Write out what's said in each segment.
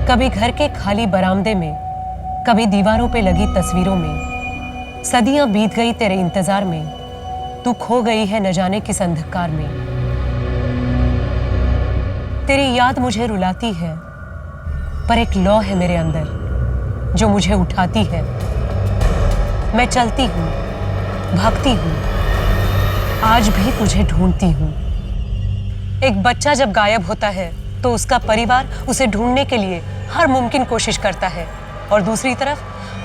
कभी घर के खाली बरामदे में, कभी दीवारों पे लगी तस्वीरों में। सदियां बीत गई तेरे इंतजार में, तू खो गई है न जाने किस अंधकार में। तेरी याद मुझे रुलाती है, पर एक लौ है मेरे अंदर जो मुझे उठाती है। मैं चलती हूँ, भागती हूँ, आज भी तुझे ढूंढती हूँ। एक बच्चा जब गायब होता है तो उसका परिवार उसे ढूंढने के लिए हर मुमकिन कोशिश करता है, और दूसरी तरफ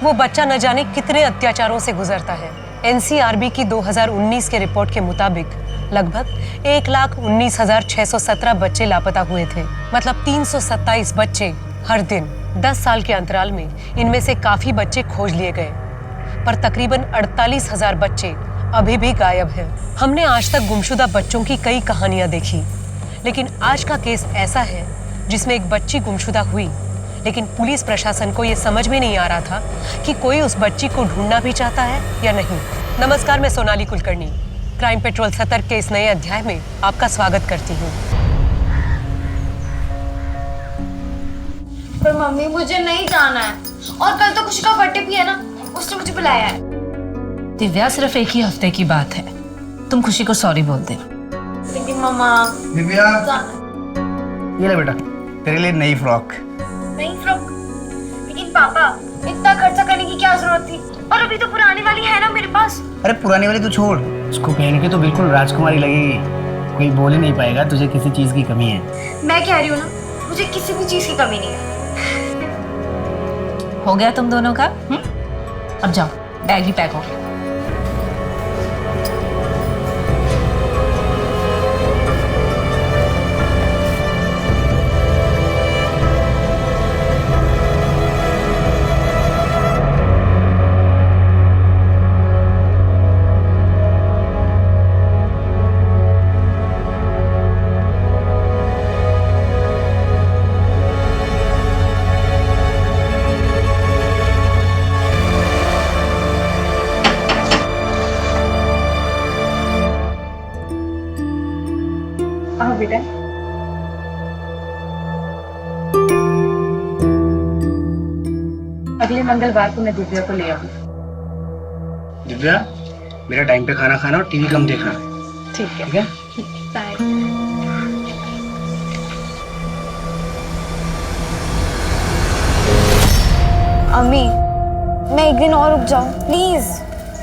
वो बच्चा न जाने कितने अत्याचारों से गुजरता है। एनसीआरबी की 2019 के रिपोर्ट के मुताबिक लगभग 1,19,617 बच्चे लापता हुए थे। मतलब 327 बच्चे हर दिन। 10 साल के अंतराल में इनमें से काफी बच्चे खोज लिए गए, पर तकरीबन 48,000 बच्चे अभी भी गायब हैं। हमने आज तक गुमशुदा बच्चों की कई कहानियां देखी, लेकिन आज का केस ऐसा है जिसमें एक बच्ची गुमशुदा हुई, लेकिन पुलिस प्रशासन को यह समझ में नहीं आ रहा था कि कोई उस बच्ची को ढूंढना भी चाहता है या नहीं। नमस्कार, मैं सोनाली कुलकर्णी क्राइम पेट्रोल सतर्क के इस नए अध्याय में आपका स्वागत करती हूँ। पर मम्मी मुझे नहीं जाना है, और कल तो खुशी का बर्थडे भी है ना, उसने मुझे बुलाया है। दिव्या, सिर्फ एक ही हफ्ते की बात है, तुम खुशी को सॉरी बोल दे। लेकिन मम्मा दिव्या, ये ले बेटा, तेरे लिए नई फ्रॉक। नई फ्रॉक? लेकिन पापा, इतना खर्चा करने की क्या जरूरत थी, और अभी तो पुरानी वाली है ना मेरे पास। अरे पुरानी वाली तो छोड़, उसको पहन के तो बिल्कुल राजकुमारी लगेगी, कोई बोल ही नहीं पाएगा तुझे किसी चीज की कमी है। मैं कह रही हूँ ना, मुझे किसी भी चीज की कमी नहीं है। हो गया तुम दोनों का? अब जाओ, बैग ही पैक हो गया। आओ बेटा। अगले मंगलवार को मैं दिव्या को ले आऊंगी। दिव्या, मेरा टाइम पे खाना खाना और टीवी कम देखना। ठीक है। ठीक है? बाय। अम्मी, मैं एक दिन और रुक जाऊं प्लीज।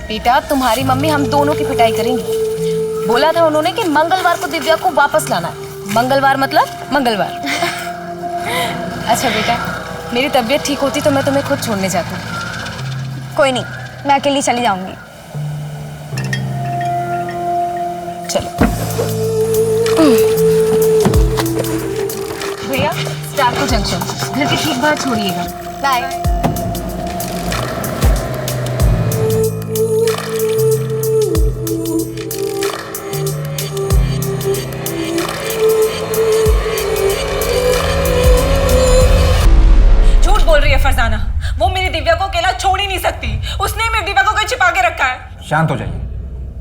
बेटा, तुम्हारी मम्मी हम दोनों की पिटाई करेंगी। बोला था उन्होंने कि मंगलवार को दिव्या को वापस लाना है। मंगलवार मतलब मंगलवार। अच्छा बेटा, मेरी तबीयत ठीक होती तो मैं तुम्हें खुद छोड़ने जाती हूँ। कोई नहीं, मैं अकेली चली जाऊंगी। चलो भैया, स्टार्को जंक्शन, घर के ठीक बाहर छोड़िएगा। बाय। फरजाना, वो मेरी दिव्या को अकेला छोड़ ही नहीं सकती। उसने मेरी दिव्या को कहीं छिपा के रखा है। शांत हो जाइए,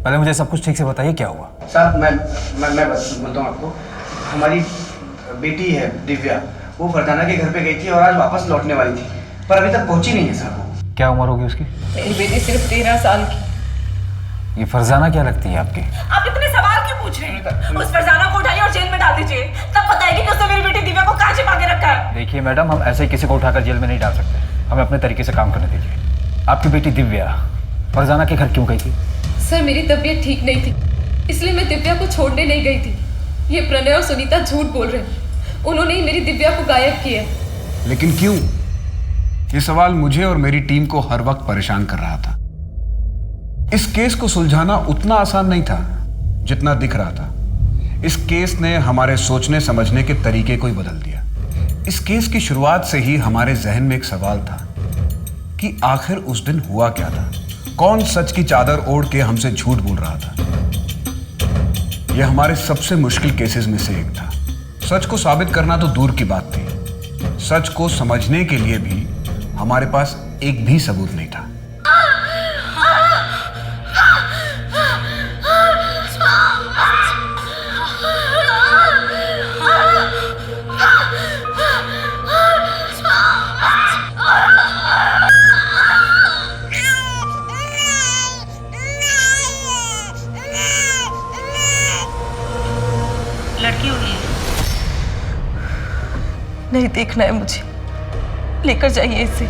पहले मुझे सब कुछ ठीक से बताइए क्या हुआ। साहब, मैं बोलता हूँ आपको, हमारी बेटी है दिव्या, वो फरजाना के घर पे गई थी और आज वापस लौटने वाली थी, पर अभी तक पहुंची नहीं है साहब। क्या उम्र होगी उसकी? मेरी बेटी सिर्फ 13 साल की। ये फरजाना क्या लगती है आपकी? आप इतने सवाल क्यों पूछ रहे हैं? उस फरजाना को उठाइए और जेल में डाल दीजिए, तब बताएगी कि उसने मेरी बेटी दिव्या को कहाँ छिपा के रखा है। देखिए मैडम, हम ऐसे ही किसी को उठाकर जेल में नहीं डाल सकते, हमें अपने तरीके से काम करने दीजिए। आपकी बेटी दिव्या फरजाना के घर क्यों गई थी? सर, मेरी तबीयत ठीक नहीं थी, इसलिए मैं दिव्या को छोड़ने नहीं गई थी। ये प्रणय और सुनीता झूठ बोल रहे हैं, उन्होंने ही मेरी दिव्या को गायब किया। लेकिन क्यों? ये सवाल मुझे और मेरी टीम को हर वक्त परेशान कर रहा था। इस केस को सुलझाना उतना आसान नहीं था जितना दिख रहा था। इस केस ने हमारे सोचने समझने के तरीके को ही बदल दिया। इस केस की शुरुआत से ही हमारे जहन में एक सवाल था कि आखिर उस दिन हुआ क्या था, कौन सच की चादर ओढ़ के हमसे झूठ बोल रहा था। यह हमारे सबसे मुश्किल केसेस में से एक था। सच को साबित करना तो दूर की बात थी, सच को समझने के लिए भी हमारे पास एक भी सबूत नहीं था। नहीं देखना है मुझे, लेकर जाइए इसे।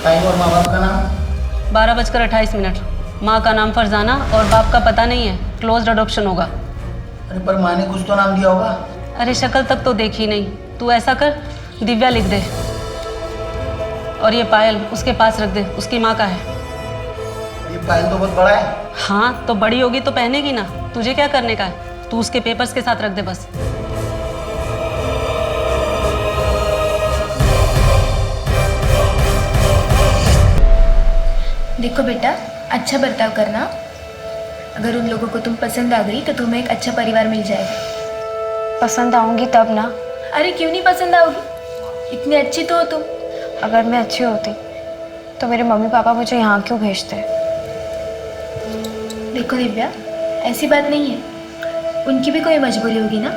टाइम और माँ बाप का नाम? 12:28। माँ का नाम फरजाना और बाप का पता नहीं है, क्लोज्ड अडॉप्शन होगा। अरे पर माँ ने कुछ तो नाम दिया होगा। अरे शक्ल तक तो देखी नहीं। तू ऐसा कर, दिव्या लिख दे और ये पायल उसके पास रख दे, उसकी माँ का है। ये पायल तो बहुत बड़ा है। हाँ तो बड़ी होगी तो पहनेगी ना, तुझे क्या करने का है? तू उसके पेपर्स के साथ रख दे बस। देखो बेटा, अच्छा बर्ताव करना। अगर उन लोगों को तुम पसंद आ गई तो तुम्हें एक अच्छा परिवार मिल जाएगा। पसंद आऊंगी तब ना। अरे क्यों नहीं पसंद आओगी? इतनी अच्छी तो हो तुम। अगर मैं अच्छी होती तो मेरे मम्मी पापा मुझे यहाँ क्यों भेजते? देखो दिव्या, ऐसी बात नहीं है, उनकी भी कोई मजबूरी होगी ना।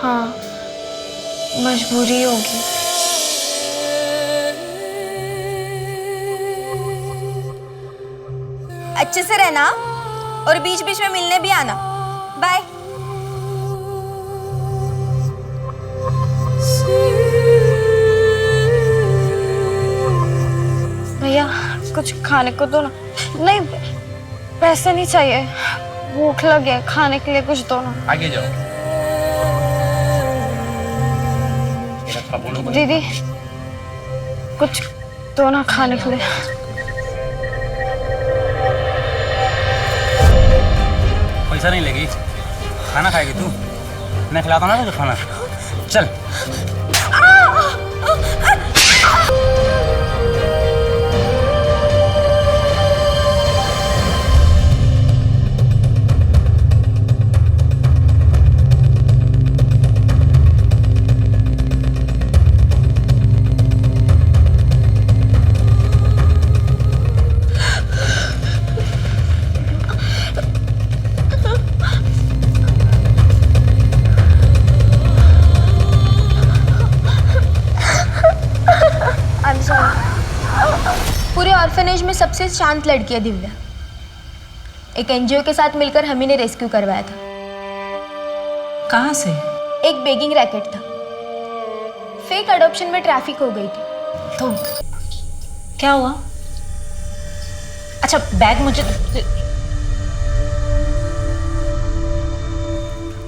हाँ, मजबूरी होगी। अच्छे से रहना और बीच बीच में मिलने भी आना। बाय। भैया कुछ खाने को दो ना। नहीं, पैसे नहीं चाहिए, भूख लगी है, खाने के लिए कुछ दो ना। आगे जाओ। दीदी कुछ दो ना खाने के लिए। पैसा नहीं लेगी, खाना खाएगी तू? मैं खिलाता ना तुझे खाना। चल। पूरे ऑर्फनेज में सबसे शांत लड़की है दिव्या। एक एनजीओ के साथ मिलकर हम ही ने रेस्क्यू करवाया था। कहाँ से? एक बेगिंग रैकेट था, फेक अडॉप्शन में ट्रैफिक हो गई थी। तो क्या हुआ? अच्छा बैग मुझे।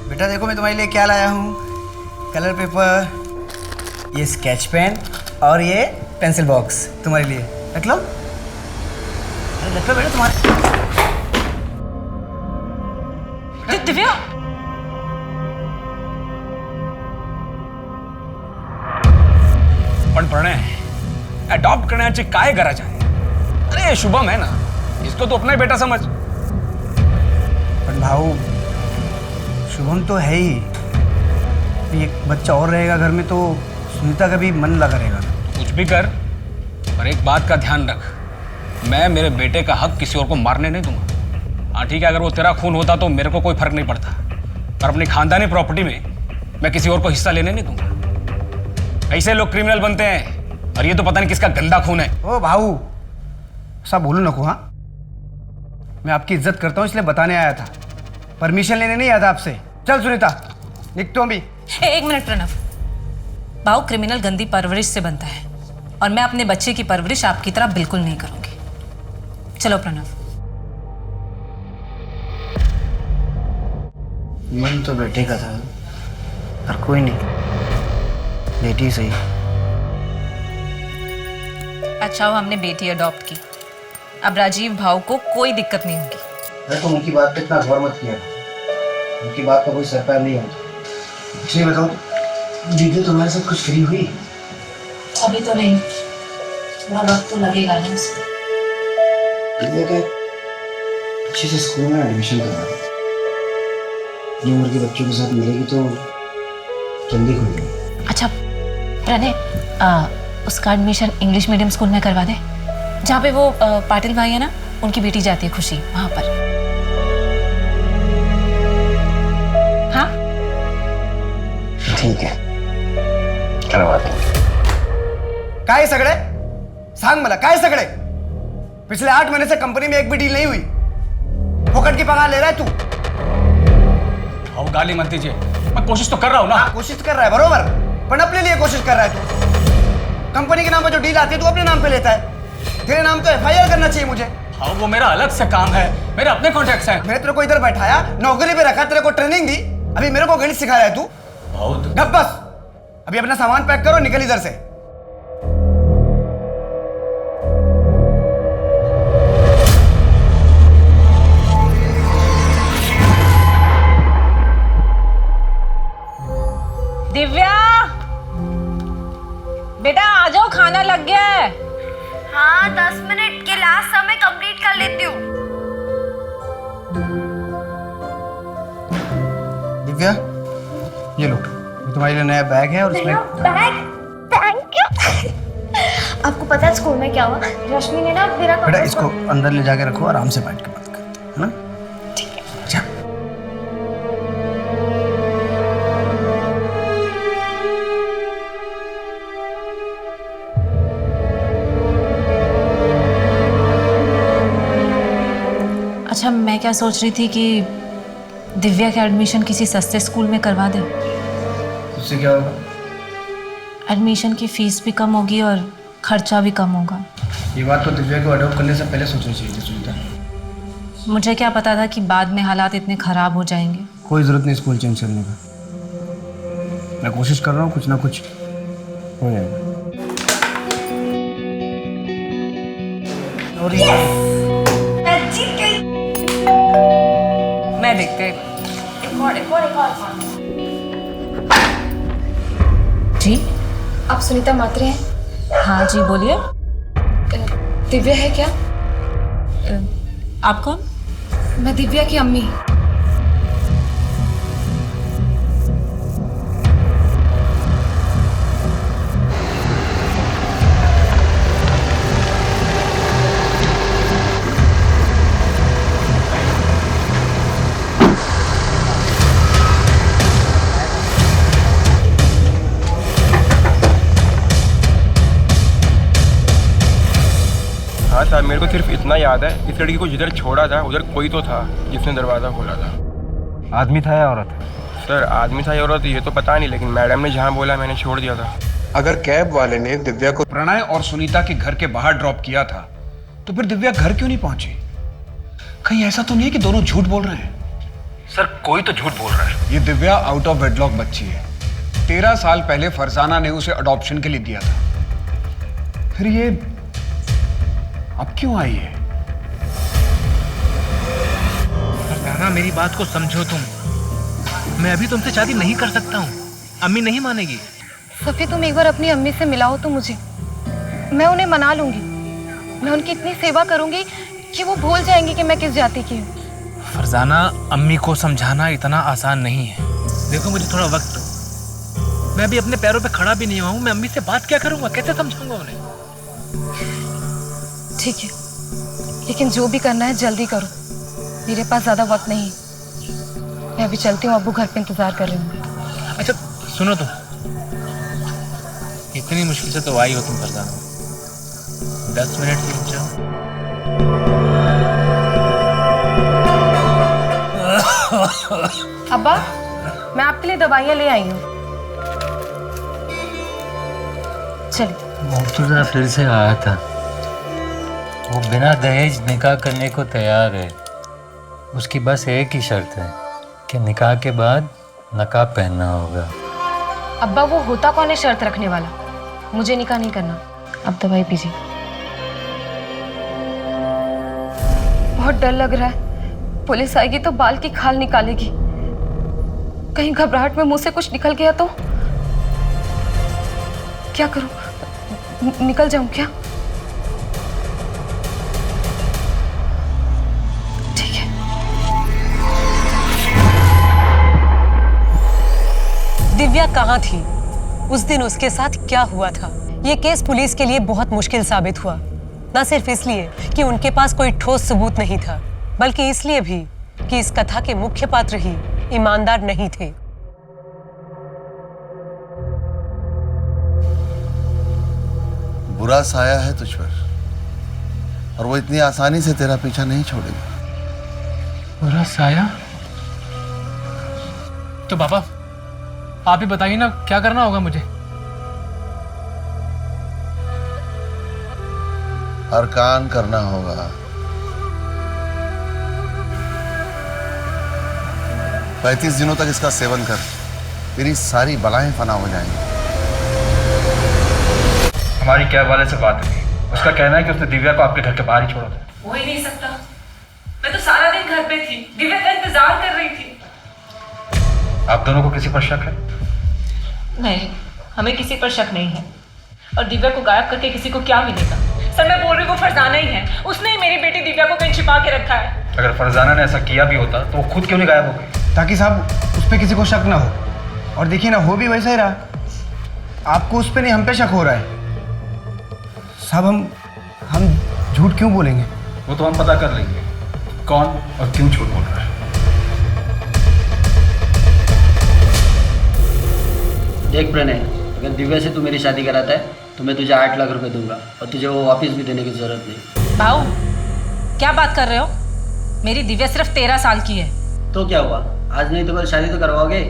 बेटा देखो मैं तुम्हारे लिए क्या लाया हूँ। कलर पेपर, ये स्केच पेन और ये पेंसिल बॉक्स तुम्हारे लिए। रख लो। अरे रख लो बेटा तुम्हारे। दिव्या पण प्रणय अडॉप्ट करण्याची काय गरज आहे? अरे शुभम है ना, इसको तो अपना ही बेटा समझ। पण भाऊ, शुभम तो है ही, एक बच्चा और रहेगा घर में तो सुनीता का भी मन लगा रहेगा। कुछ भी कर, पर एक बात का ध्यान रख, मैं मेरे बेटे का हक किसी और को मारने नहीं दूंगा। हाँ ठीक है, अगर वो तेरा खून होता तो मेरे को कोई फर्क नहीं पड़ता, पर अपनी खानदानी प्रॉपर्टी में मैं किसी और को हिस्सा लेने नहीं दूंगा। ऐसे लोग क्रिमिनल बनते हैं, और ये तो पता नहीं किसका गंदा खून है। ओ भाऊ, सब बोलो नको। हाँ, मैं आपकी इज्जत करता हूँ इसलिए बताने आया था, परमिशन लेने नहीं आया था आपसे। चल सुनीता, लिख तो अभी। एक मिनट प्रणव, भाऊ क्रिमिनल गंदी परवरिश से बनता है और मैं अपने बच्चे की परवरिश आपकी तरह बिल्कुल नहीं करूंगी। चलो प्रणव। मन तो बेटे का था, पर कोई नहीं, बेटी सही। अच्छा हो हमने बेटी अडॉप्ट की, अब राजीव भाऊ को कोई दिक्कत नहीं होगी। अरे तुम उनकी बात पे इतना गौर मत किया, उनकी बात का कोई सर पैर नहीं होता। इसलिए बताओ, दीदी तुम्हारे साथ कुछ फ्री हुई? अभी तो नहीं, थोड़ा वक्त तो लगेगा ना उसमें। दीदी का अच्छे से स्कूल में एडमिशन करवा दो। ये उम्र के बच्चों के साथ मिलेगी तो जल्दी खुलेगी। अच्छा प्रणय, उसका एडमिशन इंग्लिश मीडियम स्कूल में करवा दे। जहाँ पे वो पाटिल भाई है ना, उनकी बेटी जाती है खुशी, वहां पर। हाँ ठीक है, करवाते हैं। काय सगळे सांग मला, काय सगळे? पिछले 8 महीने से कंपनी में एक भी डील नहीं हुई। फोकट की पगार ले रहा है तू। अब गाली मत दीजिए, मैं कोशिश तो कर रहा हूँ ना। कोशिश कर रहा है बरोबर, पर अपने लिए कोशिश कर रहा है तू। कंपनी के नाम पर जो डील आती है तू अपने नाम पे लेता है। तेरे नाम तो FIR करना चाहिए मुझे। हाँ वो मेरा अलग से काम है, मेरे अपने कॉन्ट्रैक्ट्स हैं। मैंने तेरे को इधर बैठाया, नौकरी पे रखा, तेरे को ट्रेनिंग दी, अभी मेरे को गणित सिखा रहा है तू। बहुत गप बस, अभी अपना सामान पैक करो, निकल इधर से। दिव्या, बेटा आ जाओ, खाना लग गया है। हाँ 10 मिनट के लास्ट समय कंप्लीट कर लेती हूँ। दिव्या, ये लो, ये तुम्हारे लिए नया बैग है और इसमें बैग, थैंक यू। आपको पता है स्कूल में क्या हुआ? रश्मि ने ना मेरा बेटा इसको अंदर ले जाके रखो, आराम से बैठ के बात कर, है ना? ठीक है। जा। अच्छा, मैं क्या सोच रही थी कि दिव्या का एडमिशन किसी सस्ते स्कूल में करवा दें। उससे क्या होगा? एडमिशन की फीस भी कम होगी और खर्चा भी कम होगा। ये बात तो दिव्या को अडॉप्ट करने से पहले सोचनी चाहिए सुनीता। मुझे क्या पता था कि बाद में हालात इतने खराब हो जाएंगे। कोई जरूरत नहीं स्कूल चेंज करने का। मैं कोशिश कर रहा हूँ, कुछ ना कुछ हो जाएगा। मैं देखते जी। आप सुनीता मात्रे हैं? हाँ जी, बोलिए। दिव्या है क्या? आप कौन? मैं दिव्या की अम्मी। हाँ सर, मेरे को सिर्फ इतना याद है, इस लड़की को जिधर छोड़ा था उधर कोई तो था जिसने दरवाज़ा खोला था। आदमी था या औरत? सर आदमी था या औरत ये तो पता नहीं, लेकिन मैडम ने जहाँ बोला मैंने छोड़ दिया था। अगर कैब वाले ने दिव्या को प्रणय और सुनीता के घर के बाहर ड्रॉप किया था तो फिर दिव्या घर क्यों नहीं पहुंची? कहीं ऐसा तो नहीं है कि दोनों झूठ बोल रहे हैं? सर कोई तो झूठ बोल रहा है। ये दिव्या आउट ऑफ वेडलॉक बच्ची है। 13 साल पहले फरजाना ने उसे अडॉप्शन के लिए दिया था। फिर ये अब क्यों आई है? फरजाना, मेरी बात को समझो तुम। मैं अभी तुमसे शादी नहीं कर सकता हूँ, अम्मी नहीं मानेगी। सफी, तुम एक बार अपनी अम्मी से मिलाओ तो मुझे, मैं उन्हें मना लूंगी। मैं उनकी इतनी सेवा करूंगी कि वो भूल जाएंगी कि मैं किस जाति की हूँ। फरजाना, अम्मी को समझाना इतना आसान नहीं है। देखो मुझे थोड़ा वक्त दो, मैं अभी अपने पैरों पे खड़ा भी नहीं हुआ हूँ। मैं अम्मी से बात क्या करूंगा, कैसे समझाऊंगा उन्हें? ठीक है, लेकिन जो भी करना है जल्दी करो, मेरे पास ज्यादा वक्त नहीं। मैं अभी चलती हूँ, अब्बू घर पे इंतजार कर रही हूँ। अच्छा सुनो, तुम इतनी मुश्किल से तो आई हो तुम फरजाना, 10 मिनट रुक जाओ। अब्बा, मैं आपके लिए दवाइयाँ ले आई हूँ। चलिए। मुर्तजा फिर से आया था। वो बिना दहेज निकाह करने को तैयार है। उसकी बस एक ही शर्त है कि निकाह के बाद नकाब पहनना होगा। अब्बा, वो होता कौन है शर्त रखने वाला? मुझे निकाह नहीं करना। अब दवाई पीजिए। बहुत डर लग रहा है, पुलिस आएगी तो बाल की खाल निकालेगी। कहीं घबराहट में मुंह से कुछ निकल गया तो क्या करूं? निकल जाऊं क्या? ठीक है। दिव्या कहाँ थी? उस दिन उसके साथ क्या हुआ था? ये केस पुलिस के लिए बहुत मुश्किल साबित हुआ। न सिर्फ इसलिए कि उनके पास कोई ठोस सबूत नहीं था, बल्कि इसलिए भी कि इस कथा के मुख्य पात्र ही ईमानदार नहीं थे। बुरा साया है तुझ पर और वो इतनी आसानी से तेरा पीछा नहीं छोड़ेगा। बुरा साया? तो पापा आप ही बताइए ना, क्या करना होगा मुझे? अरकान करना होगा। 35 दिनों तक इसका सेवन कर, तेरी सारी बलाएं फना हो जाएंगी। हमारी कैब वाले से बात हुई, उसका कहना है कि उसने दिव्या को आपके घर के बाहर ही छोड़ा था। हो ही नहीं सकता, मैं तो सारा दिन घर पे थी, दिव्या का इंतजार कर रही थी। आप दोनों को किसी पर शक है? नहीं, हमें किसी पर शक नहीं है। और दिव्या को गायब करके किसी को क्या मिलेगा? सर मैं बोल रही हूँ वो फरजाना ही है, उसने ही मेरी बेटी दिव्या को कहीं छिपा के रखा है। अगर फरजाना ने ऐसा किया भी होता तो वो खुद क्यों नहीं गायब हो गई? ताकि साहब उस पर किसी को शक ना हो। और देखिए ना, हो भी वैसा ही रहा। आपको उस पर नहीं, हम पे शक हो रहा है। साहब हम झूठ क्यों बोलेंगे? वो तो हम पता कर लेंगे कौन और क्यों झूठ बोल रहा है। देख प्रणय, अगर दिव्या से तू मेरी शादी कराता है तो मैं तुझे 8 लाख रुपए दूंगा और तुझे वो वापस भी देने की जरूरत नहीं। भाऊ क्या बात कर रहे हो? मेरी दिव्या सिर्फ 13 साल की है। तो क्या हुआ, आज नहीं तो कल शादी तो करवाओगे।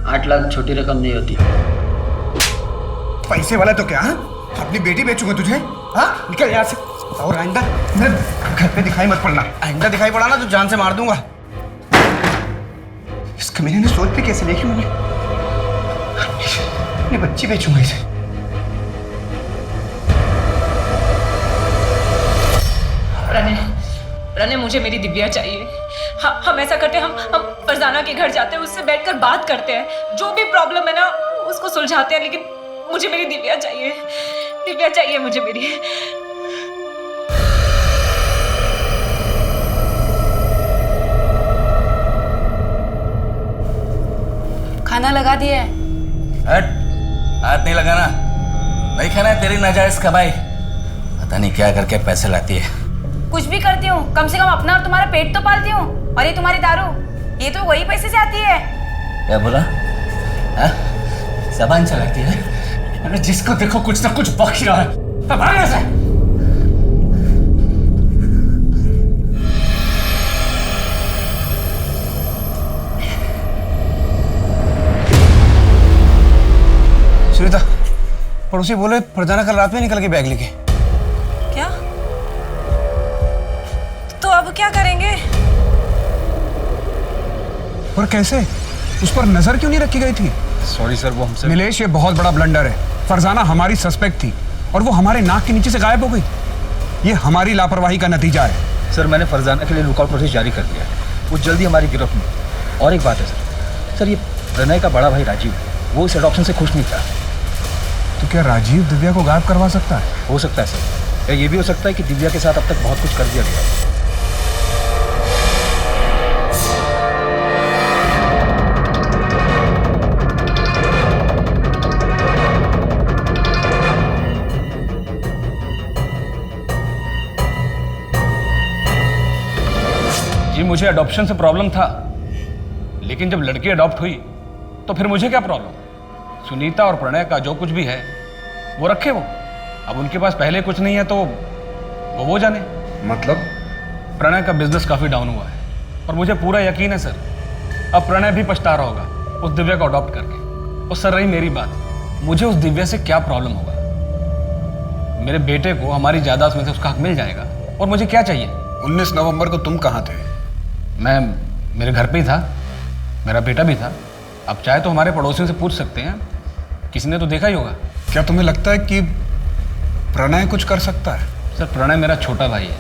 8 लाख छोटी रकम नहीं होती। पैसे वाला तो क्या? अपनी बेटी बेचूंगा तुझे? हाँ, निकल यहाँ से। और आइंदा मेरे घर पे दिखाई मत पड़ना। आइंदा दिखाई पड़ा ना तो जान से मार दूंगा। इस कमीने ने सोच भी कैसे देखी मुझे? अपनी बच्ची बेचूंगा इसे। प्रणय मुझे मेरी दिव्या चाहिए। हम ऐसा करते हैं, हम फरजाना के घर जाते हैं, उससे बैठकर बात करते हैं, जो भी प्रॉब्लम है ना उसको सुलझाते हैं, लेकिन मुझे मेरी दिव्या चाहिए। दिव्या चाहिए मुझे मेरी। खाना लगा दिया है। हट, हाथ नहीं लगाना। नहीं खाना है तेरी नाजायज कमाई। पता नहीं क्या करके पैसे लाती है। कुछ भी करती हूँ, कम से कम अपना और तुम्हारा पेट तो पालती हूँ। और ये तुम्हारी दारू, ये तो वही पैसे से आती है। क्या बोला? ज़बान चलाती है। अरे जिसको देखो कुछ ना कुछ बक रहा है। अब भागने से। सुनीता, पड़ोसी बोले फरजाना कल रात में निकल के बैग लेके। क्या? तो अब क्या करेंगे? पर कैसे? उस पर नजर क्यों नहीं रखी गई थी? सॉरी सर, वो हमसे। नीलेश, ये बहुत बड़ा ब्लंडर है। फरजाना हमारी सस्पेक्ट थी और वो हमारे नाक के नीचे से गायब हो गई। ये हमारी लापरवाही का नतीजा है। सर मैंने फरजाना के लिए लुकआउट नोटिस जारी कर दिया है, वो जल्दी हमारी गिरफ्त में। और एक बात है सर, ये प्रणय का बड़ा भाई राजीव, वो इस एडॉप्शन से खुश नहीं था। तो क्या राजीव दिव्या को गायब करवा सकता है? हो सकता है सर, या ये भी हो सकता है कि दिव्या के साथ अब तक बहुत कुछ कर दिया गया। जी मुझे अडॉप्शन से प्रॉब्लम था, लेकिन जब लड़की अडॉप्ट हुई तो फिर मुझे क्या प्रॉब्लम? सुनीता और प्रणय का जो कुछ भी है वो रखे वो। अब उनके पास पहले कुछ नहीं है तो वो जाने। मतलब? प्रणय का बिजनेस काफ़ी डाउन हुआ है और मुझे पूरा यकीन है सर, अब प्रणय भी पछता रहा होगा उस दिव्या को अडॉप्ट करके। और सर रही मेरी बात, मुझे उस दिव्या से क्या प्रॉब्लम होगा? मेरे बेटे को हमारी जायदाद में से उसका हक मिल जाएगा और मुझे क्या चाहिए? 19 नवंबर को तुम कहाँ थे? मैं मेरे घर पे ही था, मेरा बेटा भी था। आप चाहे तो हमारे पड़ोसियों से पूछ सकते हैं, किसी ने तो देखा ही होगा। क्या तुम्हें लगता है कि प्रणय कुछ कर सकता है? सर प्रणय मेरा छोटा भाई है,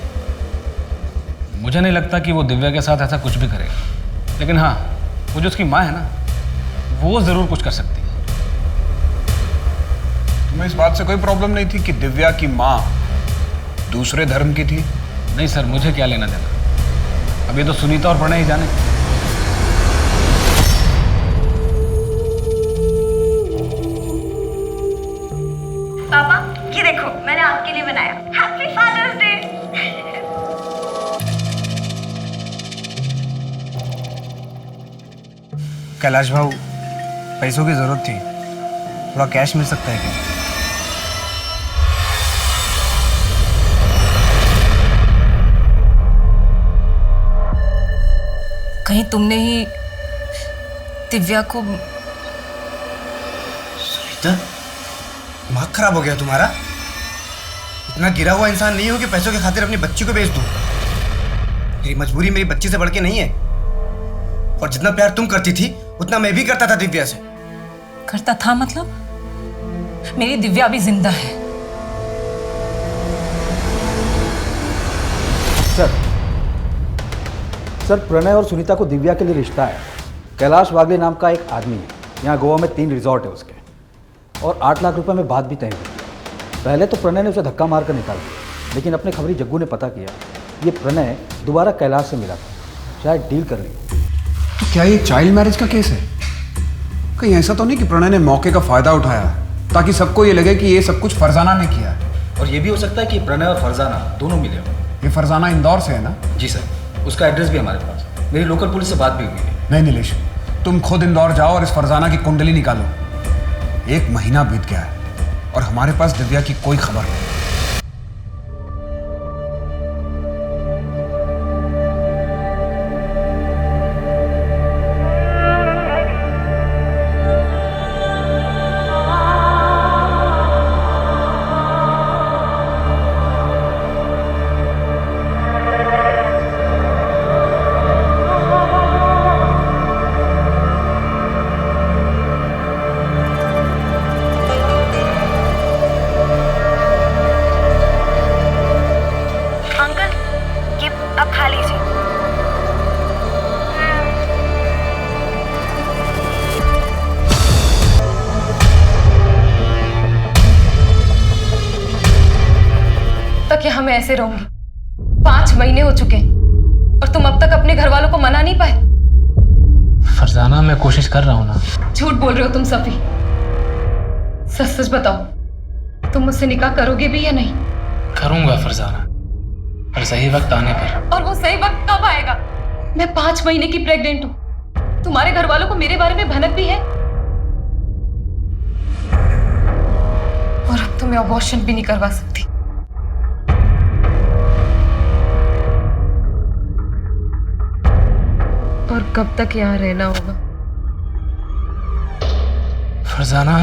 मुझे नहीं लगता कि वो दिव्या के साथ ऐसा कुछ भी करेगा। लेकिन हाँ, वो जो उसकी माँ है ना, वो ज़रूर कुछ कर सकती है। तुम्हें इस बात से कोई प्रॉब्लम नहीं थी कि दिव्या की माँ दूसरे धर्म की थी? नहीं सर, मुझे क्या लेना देना, अब ये तो सुनीता और प्रणय ही जाने। पापा ये देखो मैंने आपके लिए बनाया। Happy father's day. कैलाश भाऊ, पैसों की ज़रूरत थी, थोड़ा कैश मिल सकता है क्या? कहीं तुमने ही दिव्या को... सुनीता, दिमाग खराब हो गया तुम्हारा? इतना गिरा हुआ इंसान नहीं हो कि पैसों की खातिर अपनी बच्ची को बेच दूं। मेरी मजबूरी मेरी बच्ची से बढ़ के नहीं है, और जितना प्यार तुम करती थी उतना मैं भी करता था दिव्या से। करता था मतलब? मेरी दिव्या भी जिंदा है। सर, प्रणय और सुनीता को दिव्या के लिए रिश्ता है। कैलाश वागले नाम का एक आदमी है, यहाँ गोवा में 3 रिजॉर्ट है उसके, और 8 लाख रुपए में बात भी तय हुई। पहले तो प्रणय ने उसे धक्का मार कर निकाल दिया, लेकिन अपने खबरी जग्गू ने पता किया ये प्रणय दोबारा कैलाश से मिला था, शायद डील कर ली। तो क्या ये चाइल्ड मैरिज का केस है? कहीं ऐसा तो नहीं कि प्रणय ने मौके का फायदा उठाया ताकि सबको ये लगे कि ये सब कुछ फरजाना ने किया है? और ये भी हो सकता है कि प्रणय और फरजाना दोनों मिले हों। ये फरजाना इंदौर से है ना? जी सर, उसका एड्रेस भी हमारे पास, मेरी लोकल पुलिस से बात भी हुई है। नहीं नीलेश, तुम खुद इंदौर जाओ और इस फरजाना की कुंडली निकालो। 1 महीना बीत गया है और हमारे पास दिव्या की कोई खबर नहीं। क्या मैं ऐसे रहूंगी? 5 महीने हो चुके और तुम अब तक अपने घर वालों को मना नहीं पाए। फरजाना, मैं कोशिश कर रहा हूं ना। झूठ बोल रहे हो तुम सभी। सच सच बताओ, तुम मुझसे निकाह करोगे भी या नहीं? करूंगा फरजाना, पर सही वक्त आने पर। और वो सही वक्त कब आएगा? मैं 5 महीने की प्रेग्नेंट हूँ। तुम्हारे घर वालों को मेरे बारे में भनक भी है, और अब तो मैं अबॉर्शन भी नहीं करवा सकती। और कब तक यहाँ रहना होगा? फरजाना,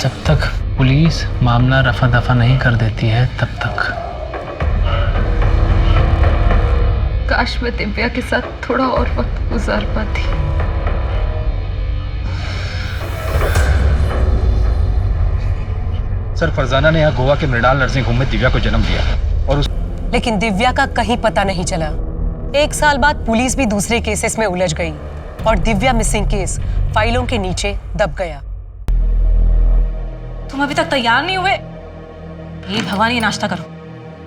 जब तक पुलिस मामला रफा दफा नहीं कर देती है तब तक। काश मैं दिव्या के साथ थोड़ा और वक्त गुजार पाती। सर, फरजाना ने यहाँ गोवा के मृणाल नर्सिंग होम में दिव्या को जन्म दिया और लेकिन दिव्या का कहीं पता नहीं चला। 1 साल बाद पुलिस भी दूसरे केसेस में उलझ गई और दिव्या मिसिंग केस फाइलों के नीचे दब गया। तुम अभी तक तैयार नहीं हुए? ये भवानी, नाश्ता करो।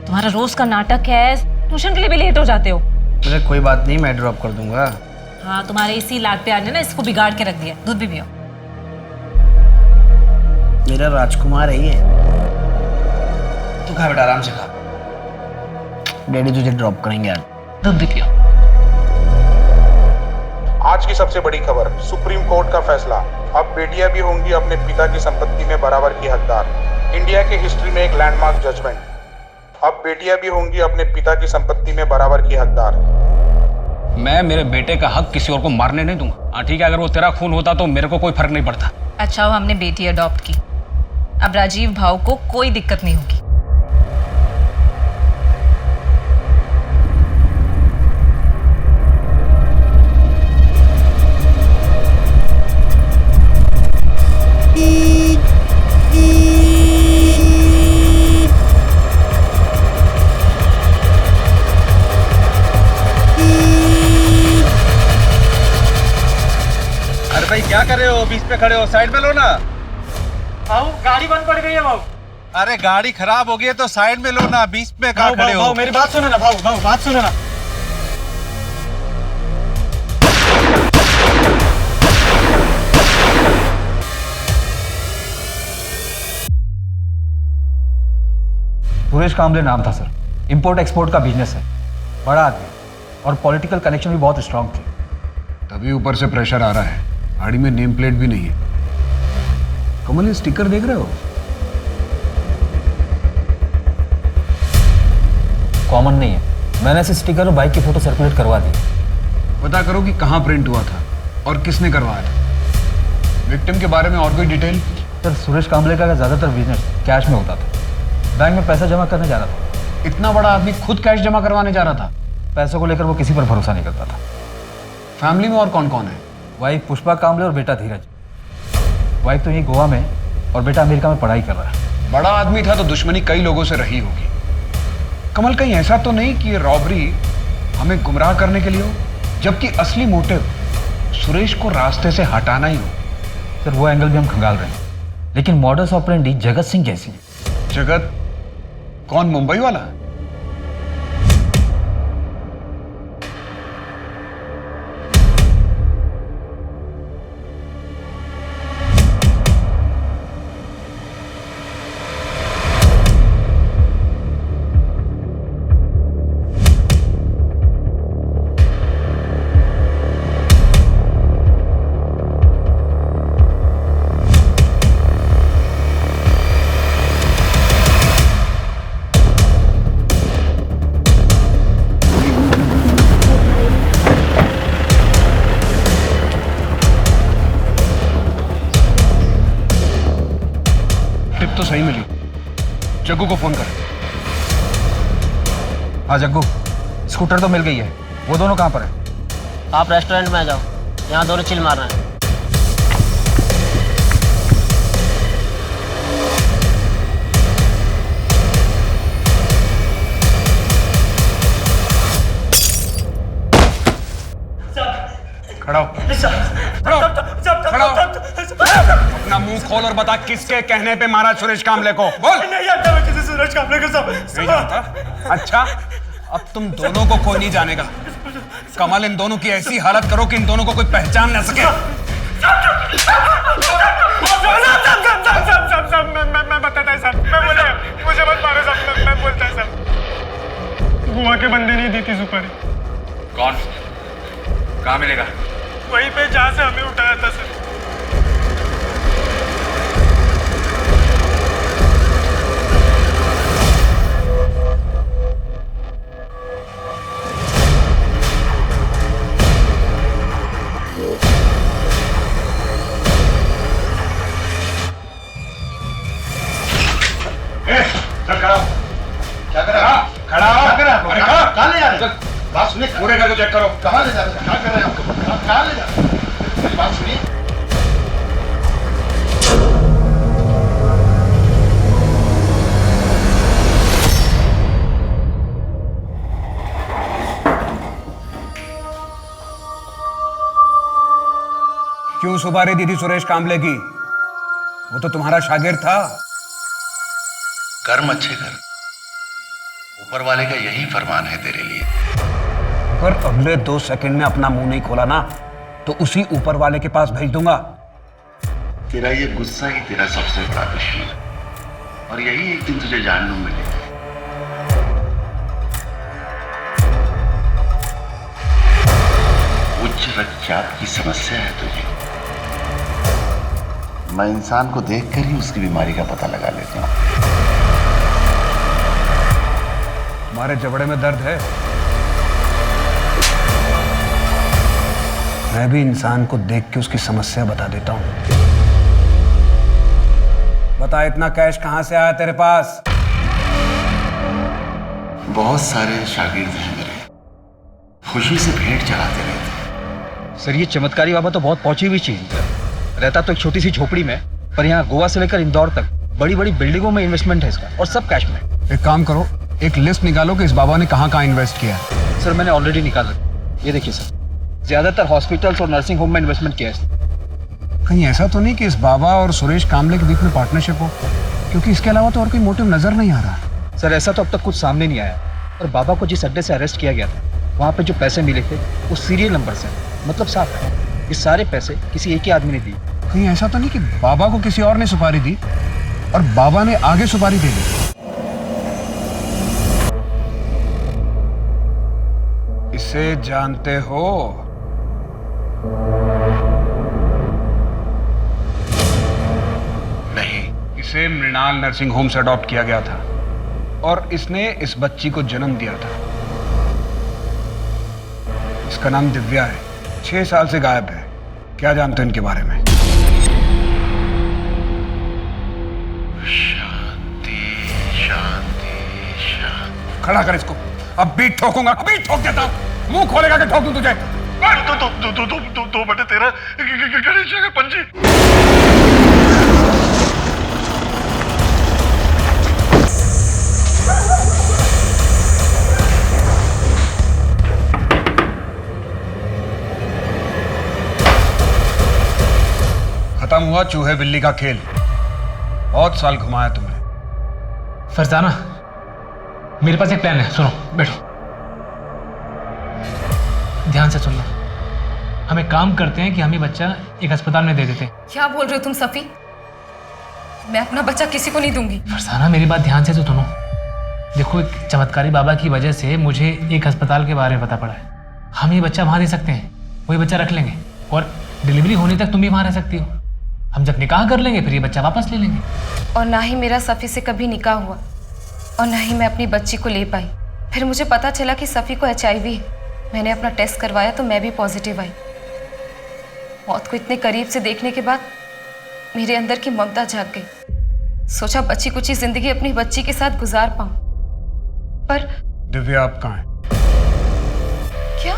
तुम्हारा रोज का नाटक है, ट्यूशन के लिए भी लेट हो जाते हो। मुझे कोई बात नहीं, मैं ड्रॉप कर दूंगा। हाँ, तुम्हारे इसी लाड प्यार ने ना इसको बिगाड़ के रख दिया। दूध भी पियो। मेरा राजकुमार है ये। तू खा बेटा, आराम से खा। डैडी तुझे ड्रॉप करेंगे आज। दूध भी पियो। आज की सबसे बड़ी खबर, सुप्रीम कोर्ट का फैसला। अब बेटियां भी होंगी अपने पिता की संपत्ति में बराबर की हकदार। इंडिया की हिस्ट्री में एक लैंडमार्क जजमेंट। अब बेटियां भी होंगी अपने पिता की संपत्ति में बराबर की हकदार। मैं मेरे बेटे का हक किसी और को मारने नहीं दूंगा। हाँ ठीक है, अगर वो तेरा खून होता तो मेरे को कोई फर्क नहीं पड़ता। अच्छा हो हमने बेटी अडॉप्ट की, अब राजीव भाव को कोई दिक्कत नहीं होगी। भाई क्या कर रहे हो? बीच पे खड़े हो, साइड में लो ना। भाऊ, गाड़ी बंद पड़ गई है भाऊ। अरे गाड़ी खराब हो गई है तो साइड में लो ना, बीच में कहाँ खड़े हो? भाऊ मेरी बात सुनो ना, भाऊ बात सुनो ना। सुरेश कांबले नाम था सर। इंपोर्ट एक्सपोर्ट का बिजनेस है, बड़ा आदमी और पॉलिटिकल कनेक्शन भी बहुत स्ट्रांग थे। तभी ऊपर से प्रेशर आ रहा है। गाड़ी में नेम प्लेट भी नहीं है। कमल, ये स्टिकर देख रहे हो? कॉमन नहीं है। मैंने ऐसे स्टिकर और बाइक की फोटो सर्कुलेट करवा दी। पता करो कि कहाँ प्रिंट हुआ था और किसने करवाया था। विक्टिम के बारे में और कोई डिटेल? सर, सुरेश कांबले का ज़्यादातर बिजनेस कैश में होता था। बैंक में पैसा जमा करने जा रहा था। इतना बड़ा आदमी खुद कैश जमा करवाने जा रहा था? पैसों को लेकर वो किसी पर भरोसा नहीं करता था। फैमिली में और कौन कौन है? वाइफ पुष्पा कांबले और बेटा धीरज। वाइफ तो यहीं गोवा में और बेटा अमेरिका में पढ़ाई कर रहा है। बड़ा आदमी था तो दुश्मनी कई लोगों से रही होगी। कमल, कहीं ऐसा तो नहीं कि ये रॉबरी हमें गुमराह करने के लिए हो, जबकि असली मोटिव सुरेश को रास्ते से हटाना ही हो? सर, वो एंगल भी हम खंगाल रहे हैं, लेकिन मॉडस ऑपरेंडी जगत सिंह कैसी है? जगत कौन, मुंबई वाला? तो सही मिली। जग्गू को फोन कर। हाँ जग्गू, स्कूटर तो मिल गई है। वो दोनों कहाँ पर है? आप रेस्टोरेंट में आ जाओ, यहाँ दोनों चिल मार रहे हैं। खड़ा हो। अपना मुंह खोल और बता किसके कहने पे मारा सुरेश कांबले को? बोल। नहीं जानता मैं किसी सुरेश कांबले को। नहीं जानता? अच्छा, अब तुम दोनों को कोई नहीं जानेगा। कमल, इन दोनों की ऐसी हालत करो कि इन दोनों को कोई पहचान न सके। मैं बताता है साहब, मैं बोले मुझे मत मारो साहब, मैं बोलता है साहब। गोवा के बंदे नहीं दी थी सुपारी। कौन? कहाँ मिलेगा? वहीं पे जहाँ से हमें उठाया था सर। खड़ा हो। क्या कर रहा? खड़ा हो। क्या कर रहा? कहाँ ले जा रहे? बात सुनिए, पूरे घर को चेक करो। कहाँ ले जा रहे? क्या कर रहे हैं आपको? कहाँ ले जा रहे? मेरी बात सुनिए। क्यों सुपारी दी थी सुरेश कांबले की? वो तो तुम्हारा शागिर्द था। कर्म अच्छे कर, ऊपर वाले का यही फरमान है तेरे लिए। अगर अगले 2 सेकंड में अपना मुंह नहीं खोला ना तो उसी ऊपर वाले के पास भेज दूंगा। तेरा ये गुस्सा ही तेरा सबसे बड़ा दुश्मन है और यही एक दिन तुझे जानने मिलेगा। उच्च रक्तचाप की समस्या है तुझे। मैं इंसान को देखकर ही उसकी बीमारी का पता लगा लेता हूँ। हमारे जबड़े में दर्द है। मैं भी इंसान को देख के उसकी समस्या बता देता हूँ। बता, इतना कैश कहाँ से आया तेरे पास? बहुत सारे शागिर्द हैं मेरे, खुशी से भेंट चढ़ाते रहते। सर, ये चमत्कारी बाबा तो बहुत पहुंची हुई चीज है। रहता तो एक छोटी सी झोपड़ी में, पर यहाँ गोवा से लेकर इंदौर तक बड़ी बड़ी बिल्डिंगों में इन्वेस्टमेंट है इसका, और सब कैश में। एक काम करो, एक लिस्ट निकालो कि इस बाबा ने कहाँ कहाँ इन्वेस्ट किया है। सर, मैंने ऑलरेडी निकाला। ये देखिए सर, ज्यादातर हॉस्पिटल्स और नर्सिंग होम में इन्वेस्टमेंट किया है। कहीं ऐसा तो नहीं कि इस बाबा और सुरेश कांबले के बीच में पार्टनरशिप हो? क्योंकि इसके अलावा तो और कोई मोटिव नजर नहीं आ रहा। सर, ऐसा तो अब तक कुछ सामने नहीं आया। और बाबा को जिस अड्डे से अरेस्ट किया गया था, वहाँ पे जो पैसे मिले थे वो सीरियल नंबर से, मतलब साफ है ये सारे पैसे किसी एक ही आदमी ने दिए। कहीं ऐसा तो नहीं कि बाबा को किसी और ने सुपारी दी और बाबा ने आगे सुपारी दे दी? इसे जानते हो? नहीं, इसे मृणाल नर्सिंग होम से अडॉप्ट किया गया था और इसने इस बच्ची को जन्म दिया था। इसका नाम दिव्या है, 6 साल से गायब है। क्या जानते हो इनके बारे में? शांति शांति शांति। खड़ा कर इसको, अब भी ठोकूंगा, अभी ठोक देता हूं। मुंह खोलेगा कि ठोक दूं तुझे? 2/13 गणेश के पंजी। खत्म हुआ चूहे बिल्ली का खेल। बहुत साल घुमाया तुमने। फरजाना, मेरे पास एक प्लान है, सुनो, बैठो, ध्यान से सुन लो। हम एक काम करते हैं कि हम ये बच्चा एक अस्पताल में दे देते हैं। क्या बोल रहे हो तुम सफी? मैं अपना बच्चा किसी को नहीं दूंगी। फरजाना, मेरी बात ध्यान से तो सुनो। देखो, एक चमत्कारी बाबा की वजह से मुझे एक अस्पताल के बारे में पता पड़ा है। हम ये बच्चा वहां दे सकते हैं, वही बच्चा रख लेंगे और डिलीवरी होने तक तुम भी वहां रह सकती हो। हम जब निकाह कर लेंगे फिर ये बच्चा वापस ले लेंगे। और ना ही मेरा सफ़ी से कभी निकाह हुआ और ना ही मैं अपनी बच्ची को ले पाई। फिर मुझे पता चला कि सफ़ी को HIV है। मैंने अपना टेस्ट करवाया तो मैं भी पॉजिटिव आई। मौत को इतने करीब से देखने के बाद मेरे अंदर की ममता जाग गई। सोचा बच्ची कुछ ही जिंदगी अपनी बच्ची के साथ गुजार पाऊं, पर दिव्या आप कहाँ हैं? क्या?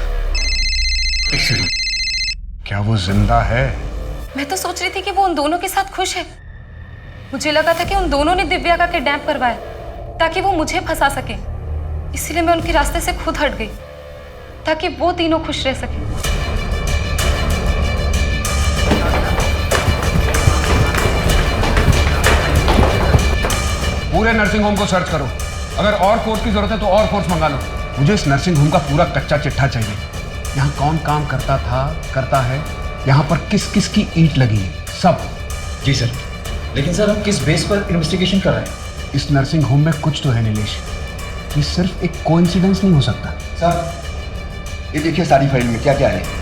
क्या वो जिंदा है? मैं तो सोच रही थी कि वो उन दोनों के साथ खुश है। मुझे लगा था कि उन दोनों ने दिव्या का किडनैप करवाया ताकि वो मुझे फंसा सके। इसीलिए मैं उनके रास्ते से खुद हट गई ताकि वो तीनों खुश रह सके। पूरे नर्सिंग होम को सर्च करो। अगर और फोर्स की जरूरत है तो और फोर्स मंगा लो। मुझे इस नर्सिंग होम का पूरा कच्चा चिट्ठा चाहिए। यहाँ कौन काम करता था, करता है, यहाँ पर किस किस की ईंट लगी है, सब। जी सर, लेकिन सर हम किस बेस पर इन्वेस्टिगेशन कर रहे हैं? इस नर्सिंग होम में कुछ तो है नीलेश। ये सिर्फ एक कोइंसिडेंस नहीं हो सकता। सर, ये देखिए सारी फाइल में क्या क्या है।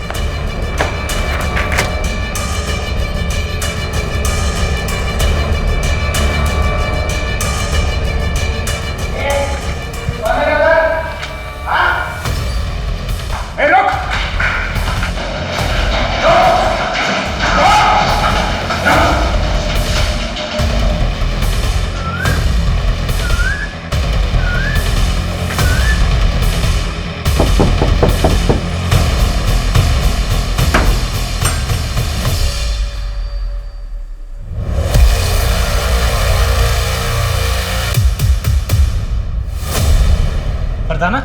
फरजाना,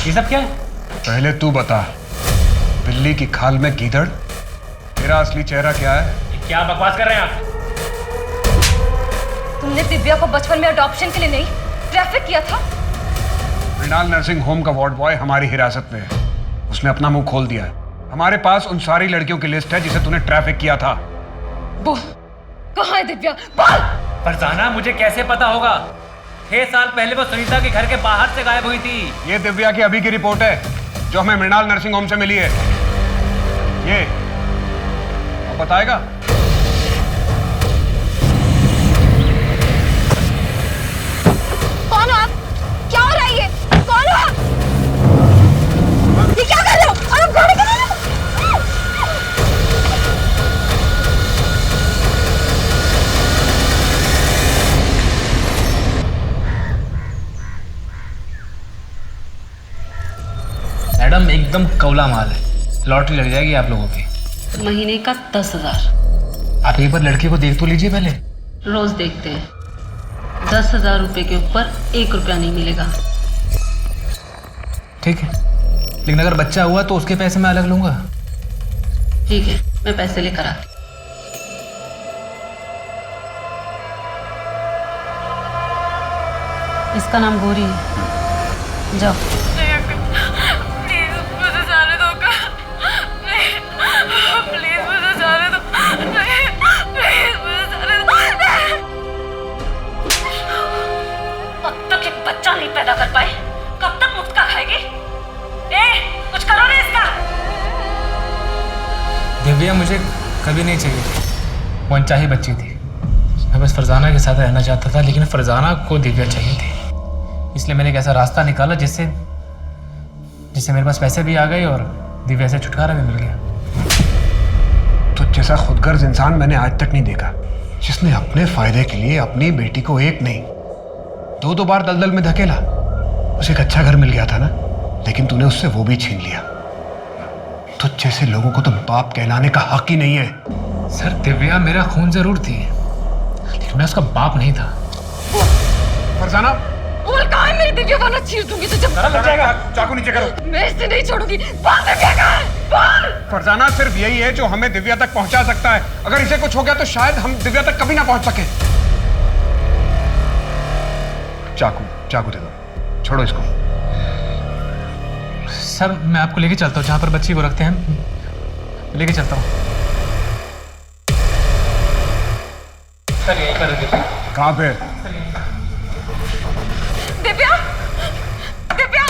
ये सब क्या है? पहले तू बता, बिल्ली की खाल में गीदड़, तेरा असली चेहरा क्या है? क्या बकवास कर रहे हैं आप? तुमने दिव्या को बचपन में अडॉप्शन के लिए नहीं ट्रैफिक किया था? मृणाल नर्सिंग होम का वार्ड बॉय हमारी हिरासत में है। उसने अपना मुंह खोल दिया है। हमारे पास उन सारी लड़कियों की लिस्ट है जिसे तूने ट्रैफिक किया था। बोल, कहाँ है दिव्या? बोल! फरजाना, मुझे कैसे पता होगा? 6 साल पहले वो सुनीता के घर के बाहर से गायब हुई थी। ये दिव्या की अभी की रिपोर्ट है जो हमें मृणाल नर्सिंग होम से मिली है। ये अब बताएगा? कौन हो आप? क्या हो रहा है ये? कौन हो आप? ये क्या कर रहे हो? और आप गाड़ी कर रहे हो? मैडम, एकदम कौला माल है। लॉटरी लग जाएगी आप लोगों की। महीने का 10,000। आप एक बार लड़के को देख तो लीजिए पहले। रोज देखते हैं। 10,000 रुपए के ऊपर 1 रुपया नहीं मिलेगा। ठीक है, लेकिन अगर बच्चा हुआ तो उसके पैसे मैं अलग लूंगा। ठीक है, मैं पैसे लेकर आती। इसका नाम गौरी है। जाओ। बच्चा नहीं पैदा कर पाए, कब तक मुफ्त का खाएगी? ए, कुछ करो ना इसका। कभी नहीं चाहिए थी। वो अनचाही बच्ची थी। मैं बस फरजाना के साथ रहना चाहता था, लेकिन फरजाना को दिव्या चाहिए थी। इसलिए मैंने एक ऐसा रास्ता निकाला जिससे मेरे पास पैसे भी आ गए और दिव्या से छुटकारा भी मिल गया। तो जैसा खुदगर्ज इंसान मैंने आज तक नहीं देखा, जिसने अपने फायदे के लिए अपनी बेटी को एक नहीं दो बार दलदल में धकेला। उसे एक अच्छा घर मिल गया था ना, लेकिन तूने उससे वो भी छीन लिया। तो जैसे लोगों को तो बाप कहलाने का हक ही नहीं है। सर, दिव्या मेरा खून जरूर थी, लेकिन मैं उसका बाप नहीं था। फरजाना, बोल कहाँ है मेरी दिव्या, वरना चीर दूंगी तुझे। चाकू नीचे करो। मैं इसे नहीं छोड़ूंगी। बोल दिव्या कहाँ है? बोल। फरजाना, सिर्फ यही है जो हमें दिव्या तक पहुंचा सकता है। अगर इसे कुछ हो गया तो शायद हम दिव्या तक कभी ना पहुंच सके। चाकू दे दो, छोड़ो इसको। सर, मैं आपको लेके चलता हूँ जहाँ पर बच्ची को रखते हैं, लेके चलता हूँ। सर, यहीं पर है। कहाँ पे? दिव्या, दिव्या,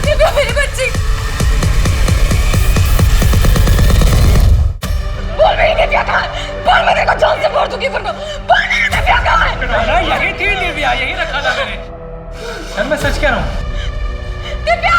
दिव्या मेरी बच्ची। बोल मेरी दिव्या कहाँ है? बोल, मैं तेरे को जान से मार दूंगी वरना। बोल मेरी दिव्या कहाँ है? यही थी दिव्या, यही रखा था मैंने। सर, मैं सच कह रहा हूँ। दिव्या!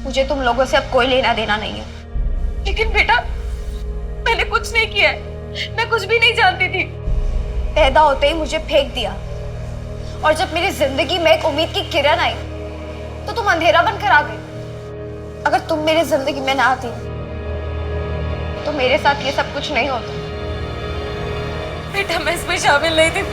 मुझे तुम लोगों से अब कोई लेना देना नहीं है। लेकिन बेटा, मैंने कुछ नहीं किया है। मैं कुछ भी नहीं जानती थी। पैदा होते ही मुझे फेंक दिया, और जब मेरी जिंदगी में एक उम्मीद की किरण आई तो तुम अंधेरा बनकर आ गई। अगर तुम मेरी जिंदगी में ना आती तो मेरे साथ ये सब कुछ नहीं होता। बेटा, मैं इसमें शामिल नहीं थी।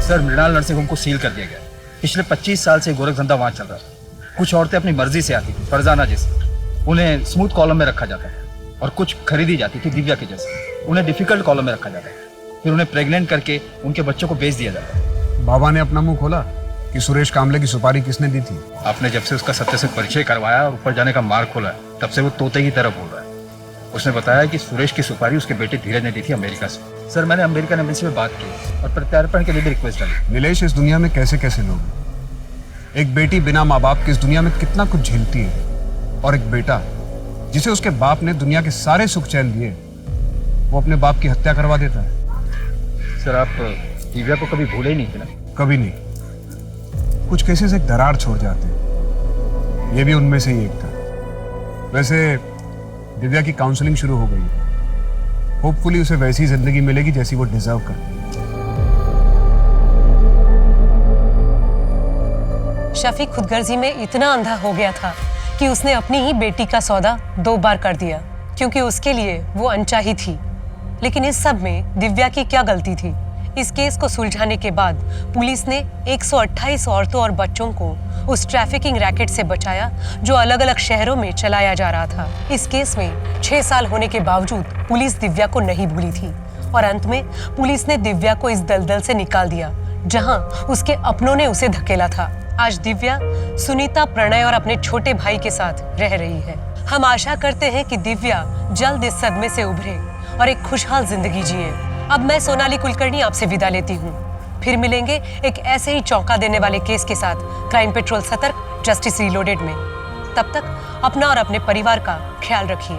सर, मृणाल नर्सिंग होम को सील कर दिया गया। पिछले 25 साल से गोरख धंधा वहाँ चल रहा था। कुछ औरतें अपनी मर्जी से आती थी, फरजाना जैसे। उन्हें स्मूथ कॉलम में रखा जाता था, और कुछ खरीदी जाती थी दिव्या के जैसे। उन्हें डिफिकल्ट कॉलम में रखा जाता है, फिर उन्हें प्रेग्नेंट करके उनके बच्चों को बेच दिया जाता है। बाबा ने अपना मुंह खोला कि सुरेश कामले की सुपारी किसने दी थी। आपने जब से उसका सत्य से परिचय करवाया और ऊपर जाने का मार्ग खोला, तब से वो तोते की तरह बोल रहा है। उसने बताया कि सुरेश की सुपारी उसके बेटे धीरज ने दी थी अमेरिका से। सर, मैंने अमेरिकन एम्बेसी में बात की और प्रत्यार्पण के लिए भी रिक्वेस्ट डाली। नीलेश, इस दुनिया में कैसे कैसे लोग हैं। एक बेटी बिना माँ बाप के इस दुनिया में कितना कुछ झेलती है, और एक बेटा जिसे उसके बाप ने दुनिया के सारे सुख चैन दिए, वो अपने बाप की हत्या करवा देता है। सर, आप दिव्या को कभी भूले ही नहीं थे ना? कभी नहीं। कुछ केसेस एक दरार छोड़ जाते हैं, ये भी उनमें से ही एक था। वैसे दिव्या की काउंसलिंग शुरू हो गई है। होपफुली उसे वैसी जिंदगी मिलेगी जैसी वो डिजर्व करती है। शफी खुदगर्जी में इतना अंधा हो गया था कि उसने अपनी ही बेटी का सौदा 2 बार कर दिया, क्योंकि उसके लिए वो अनचाही थी। लेकिन इस सब में दिव्या की क्या गलती थी? इस केस को सुलझाने के बाद पुलिस ने 128 औरतों और बच्चों को उस ट्रैफिकिंग रैकेट से बचाया जो अलग अलग शहरों में चलाया जा रहा था। इस केस में 6 साल होने के बावजूद पुलिस दिव्या को नहीं भूली थी, और अंत में पुलिस ने दिव्या को इस दलदल से निकाल दिया जहां उसके अपनों ने उसे धकेला था। आज दिव्या सुनीता, प्रणय और अपने छोटे भाई के साथ रह रही है। हम आशा करते हैं कि दिव्या जल्द इस सदमे से उभरे और एक खुशहाल जिंदगी जिए। अब मैं सोनाली कुलकर्णी आपसे विदा लेती हूँ। फिर मिलेंगे एक ऐसे ही चौंका देने वाले केस के साथ क्राइम पेट्रोल सतर्क, जस्टिस रीलोडेड में। तब तक अपना और अपने परिवार का ख्याल रखिए।